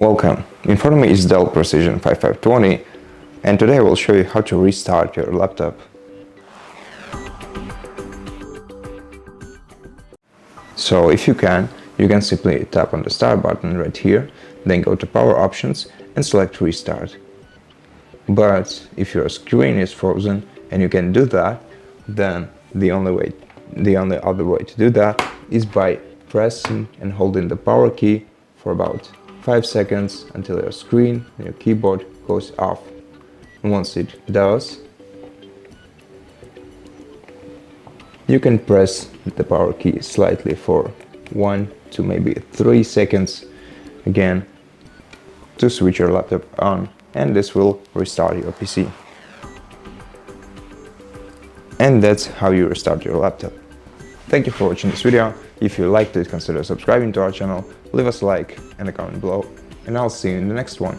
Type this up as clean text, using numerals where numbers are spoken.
Welcome, in front of me is DELL Precision 5520 and today I will show you how to restart your laptop. So if you can simply tap on the start button right here, then go to power options and select restart. But if your screen is frozen and you can do that, then the only other way to do that is by pressing and holding the power key for about 5 seconds until your screen and your keyboard goes off. And once it does, you can press the power key slightly for 1 to maybe 3 seconds again to switch your laptop on, and this will restart your PC. And that's how you restart your laptop. Thank you for watching this video. If you liked it, consider subscribing to our channel, leave us a like and a comment below, and I'll see you in the next one.